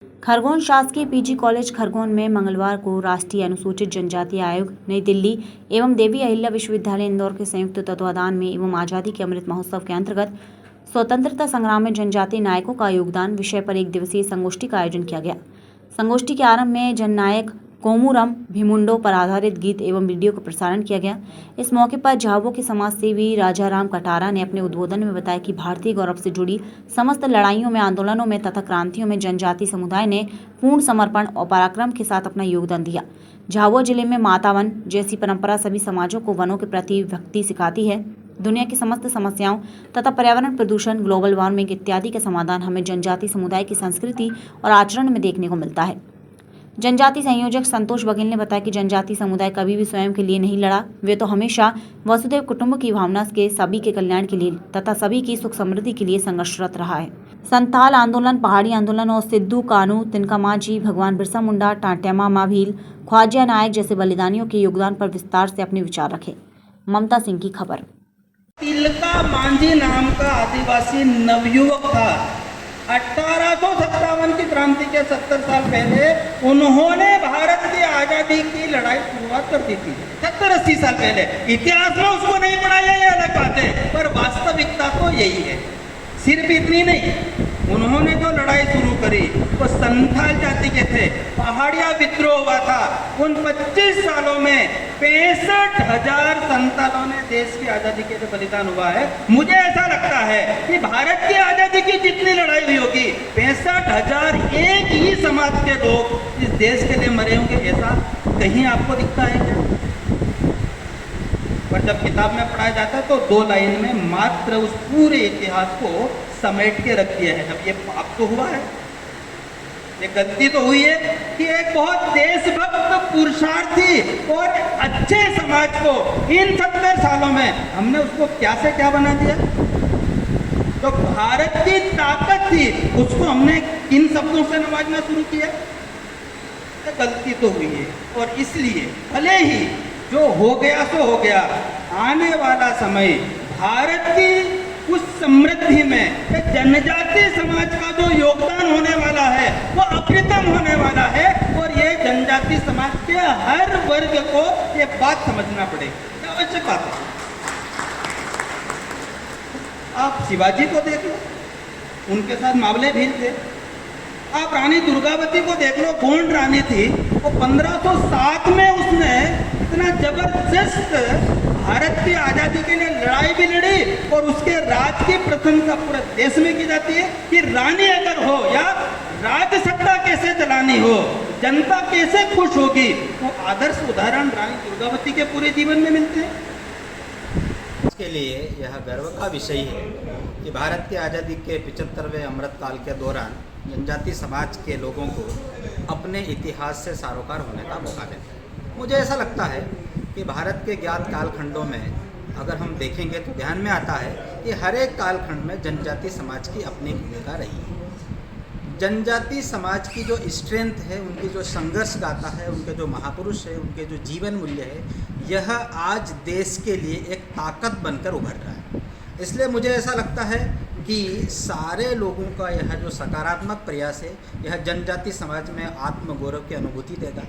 खरगोन शासकीय PG college Khargone में मंगलवार को राष्ट्रीय अनुसूचित जनजाति आयोग नई दिल्ली एवं देवी अहिल्या विश्वविद्यालय इंदौर के संयुक्त तत्वाधान में एवं आज़ादी के अमृत महोत्सव के अंतर्गत स्वतंत्रता संग्राम में जनजातीय नायकों का योगदान विषय पर एक दिवसीय संगोष्ठी का आयोजन किया गया। संगोष्ठी के आरंभ में जननायक कोमुरम भीमुंडो पर आधारित गीत एवं वीडियो का प्रसारण किया गया। इस मौके पर झाबुआ के समाज सेवी राजाराम कटारा ने अपने उद्बोधन में बताया कि भारतीय गौरव से जुड़ी समस्त लड़ाइयों में, आंदोलनों में तथा क्रांतियों में जनजाति समुदाय ने पूर्ण समर्पण और पराक्रम के साथ अपना योगदान दिया। झाबुआ जिले में माता वन जैसी परंपरा सभी समाजों को वनों के प्रति भक्ति सिखाती है। दुनिया की समस्त समस्याओं तथा पर्यावरण प्रदूषण, ग्लोबल वार्मिंग इत्यादि का समाधान हमें जनजाति समुदाय की संस्कृति और आचरण में देखने को मिलता है। जनजाति संयोजक संतोष बघेल ने बताया कि जनजाति समुदाय कभी भी स्वयं के लिए नहीं लड़ा, वे तो हमेशा वसुधैव कुटुंब की भावना के सभी के कल्याण के लिए तथा सभी की सुख समृद्धि के लिए संघर्षरत रहा है। संथाल आंदोलन, पहाड़ी आंदोलन और सिद्धू कानू, तिनका मांझी, भगवान बिरसा मुंडा, टांट्यामा माभील, ख्वाजा नायक जैसे बलिदानियों के योगदान पर विस्तार से अपने विचार रखे। ममता सिंह की खबर। तिलका मांझी नाम का आदिवासी नवयुवक था। 1857 की क्रांति के 70 साल पहले उन्होंने भारत की आजादी की लड़ाई शुरुआत कर दी थी। 70-80 साल पहले। इतिहास में उसको नहीं पढ़ाया, ये अलग बात है, पर वास्तविकता तो यही है। सिर्फ इतनी नहीं, उन्होंने जो लड़ाई शुरू करी वो संथाल जाति के थे। पहाड़िया विद्रोह हुआ था। उन 25 सालों में 65,000 संथालों ने देश की आजादी के लिए बलिदान हुआ है। मुझे ऐसा लगता है कि भारत की आजादी की जितनी लड़ाई हुई होगी, 65,000 एक ही समाज के लोग इस देश के लिए मरे होंगे। ऐसा कहीं आपको दिखता है क्या? पर जब किताब में पढ़ाया जाता है तो 2 लाइन में मात्र उस पूरे इतिहास को समेट के रख दिया है। जब ये पाप तो हुआ है, ये गलती तो हुई है कि एक बहुत देशभक्त पुरुषार्थी और अच्छे समाज को इन 70 सालों में हमने उसको क्या से क्या बना दिया। तो भारत की ताकत थी, उसको हमने इन शब्दों से नवाजना शुरू किया। तो गलती तो हुई है और इसलिए भले ही जो हो गया सो हो गया, आने वाला समय भारत की उस समृद्धि में जनजाति समाज का जो योगदान होने वाला है वो अप्रतिम होने वाला है। और ये जनजाति समाज के हर वर्ग को ये बात समझना पड़ेगी, आवश्यक बात है। आप शिवाजी को देख लो, उनके साथ मावले भील थे। आप रानी दुर्गावती को देख लो, गोंड रानी थी, वो 1507 में उसने इतना जबरदस्त भारत की आजादी के लिए लड़ाई भी लड़ी और उसके राज की प्रशंसा पूरे देश में की जाती है कि रानी अगर हो या राज सत्ता कैसे चलानी हो, जनता कैसे खुश होगी, वो आदर्श उदाहरण रानी दुर्गावती के पूरे जीवन में मिलते हैं। इसके लिए यह गर्व का विषय है कि भारत की आज़ादी के 75वें अमृतकाल के दौरान जनजाति समाज के लोगों को अपने इतिहास से सारोकार होने का मौका देता है। मुझे ऐसा लगता है कि भारत के ज्ञात कालखंडों में अगर हम देखेंगे तो ध्यान में आता है कि हर एक कालखंड में जनजाति समाज की अपनी भूमिका रही है। जनजाति समाज की जो स्ट्रेंथ है, उनकी जो संघर्ष गाथा है, उनके जो महापुरुष है, उनके जो जीवन मूल्य है, यह आज देश के लिए एक ताकत बनकर उभर रहा है। इसलिए मुझे ऐसा लगता है कि सारे लोगों का यह जो सकारात्मक प्रयास है, यह जनजाति समाज में आत्मगौरव की अनुभूति देगा।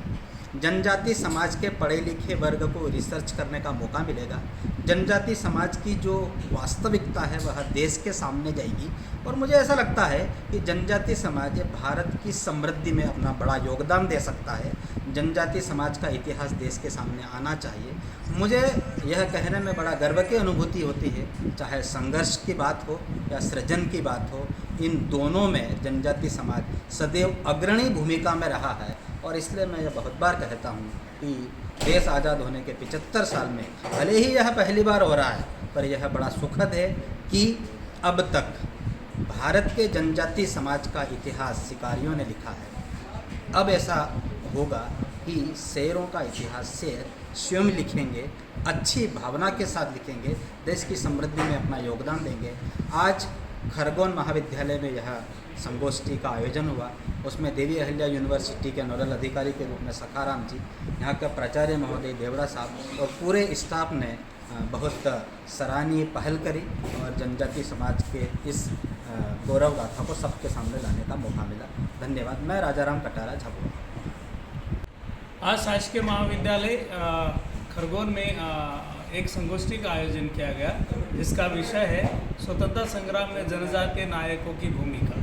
जनजाति समाज के पढ़े लिखे वर्ग को रिसर्च करने का मौका मिलेगा। जनजाति समाज की जो वास्तविकता है वह देश के सामने जाएगी। और मुझे ऐसा लगता है कि जनजाति समाज भारत की समृद्धि में अपना बड़ा योगदान दे सकता है। जनजाति समाज का इतिहास देश के सामने आना चाहिए। मुझे यह कहने में बड़ा गर्व की अनुभूति होती है, चाहे संघर्ष की बात हो या सृजन की बात हो, इन दोनों में जनजाति समाज सदैव अग्रणी भूमिका में रहा है। और इसलिए मैं यह बहुत बार कहता हूँ कि देश आज़ाद होने के 75 साल में भले ही यह पहली बार हो रहा है, पर यह बड़ा सुखद है कि अब तक भारत के जनजाति समाज का इतिहास शिकारियों ने लिखा है। अब ऐसा होगा कि शेरों का इतिहास शेर स्वयं लिखेंगे, अच्छी भावना के साथ लिखेंगे, देश की समृद्धि में अपना योगदान देंगे। आज खरगोन महाविद्यालय में यह संगोष्ठी का आयोजन हुआ। उसमें देवी अहिल्या यूनिवर्सिटी के नोडल अधिकारी के रूप में सखाराम जी, यहाँ के प्राचार्य महोदय देवड़ा साहब और पूरे स्टाफ ने बहुत सराहनीय पहल करी और जनजाति समाज के इस गौरव गाथा को सबके सामने लाने का मौका मिला। धन्यवाद। मैं राजाराम कटारा, झाबुआ। आज शासकीय महाविद्यालय खरगोन में एक संगोष्ठी का आयोजन किया गया, जिसका विषय है स्वतंत्रता संग्राम में जनजातीय नायकों की भूमिका।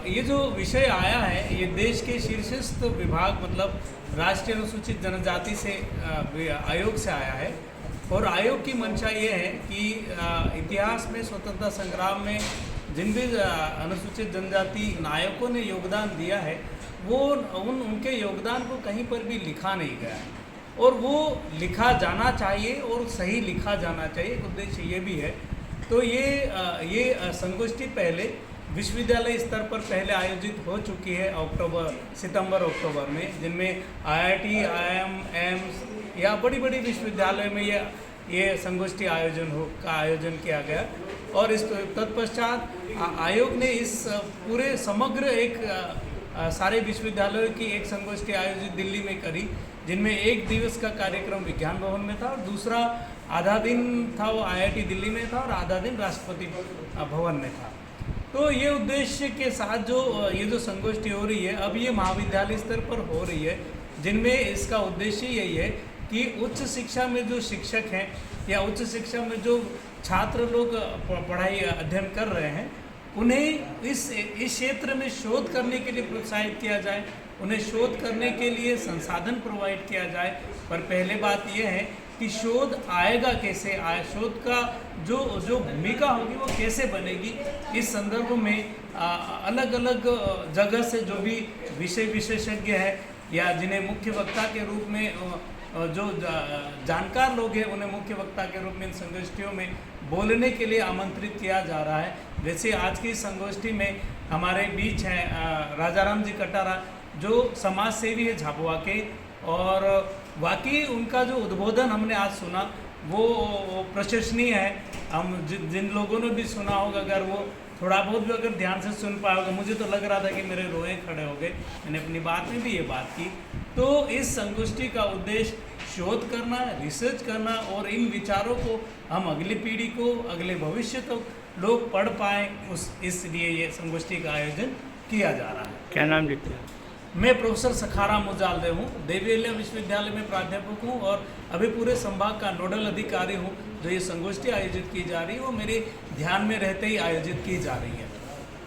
ये जो विषय आया है ये देश के शीर्षस्थ विभाग मतलब राष्ट्रीय अनुसूचित जनजाति से आयोग से आया है। और आयोग की मंशा ये है कि इतिहास में स्वतंत्रता संग्राम में जिन भी अनुसूचित जनजाति नायकों ने योगदान दिया है वो उनके योगदान को कहीं पर भी लिखा नहीं गया है, और वो लिखा जाना चाहिए और सही लिखा जाना चाहिए। उद्देश्य ये भी है। तो ये संगोष्ठी पहले विश्वविद्यालय स्तर पर पहले आयोजित हो चुकी है सितंबर अक्टूबर में, जिनमें IIT, IIM, एम्स या बड़ी बड़ी विश्वविद्यालय में ये संगोष्ठी का आयोजन किया गया। और इस तत्पश्चात आयोग ने इस पूरे समग्र सारे विश्वविद्यालयों की एक संगोष्ठी आयोजित दिल्ली में करी, जिनमें एक दिवस का कार्यक्रम विज्ञान भवन में था और दूसरा आधा दिन था वो IIT दिल्ली में था और आधा दिन राष्ट्रपति भवन में था। तो ये उद्देश्य के साथ ये जो संगोष्ठी हो रही है अब ये महाविद्यालय स्तर पर हो रही है, जिनमें इसका उद्देश्य यही है कि उच्च शिक्षा में जो शिक्षक हैं या उच्च शिक्षा में जो छात्र लोग पढ़ाई अध्ययन कर रहे हैं उन्हें इस क्षेत्र में शोध करने के लिए प्रोत्साहित किया जाए, उन्हें शोध करने के लिए संसाधन प्रोवाइड किया जाए। पर पहले बात यह है कि शोध आएगा कैसे, शोध का जो भूमिका होगी वो कैसे बनेगी। इस संदर्भ में अलग अलग जगह से जो भी विषय विशेषज्ञ है या जिन्हें मुख्य वक्ता के रूप में जो जानकार लोग हैं उन्हें मुख्य वक्ता के रूप में इन संगोष्ठियों में बोलने के लिए आमंत्रित किया जा रहा है। वैसे आज की संगोष्ठी में हमारे बीच हैं राजाराम जी कटारा जो समाज सेवी है झाबुआ के, और वाकई उनका जो उद्बोधन हमने आज सुना वो प्रशंसनीय है। हम जिन लोगों ने भी सुना होगा अगर वो थोड़ा बहुत भी अगर ध्यान से सुन पाया होगा, मुझे तो लग रहा था कि मेरे रोए खड़े हो गए। मैंने अपनी बात में भी ये बात की। तो इस संगोष्ठी का उद्देश्य शोध करना, रिसर्च करना और इन विचारों को हम अगली पीढ़ी को, अगले भविष्य तक लोग पढ़ पाएँ, इसलिए ये संगोष्ठी का आयोजन किया जा रहा है। क्या नाम लिखते हैं? मैं प्रोफेसर सखाराम मुजालदे हूँ, देवी अहिल्या विश्वविद्यालय में प्राध्यापक हूँ और अभी पूरे संभाग का नोडल अधिकारी हूँ। जो ये संगोष्ठी आयोजित की जा रही है वो मेरे ध्यान में रहते ही आयोजित की जा रही है।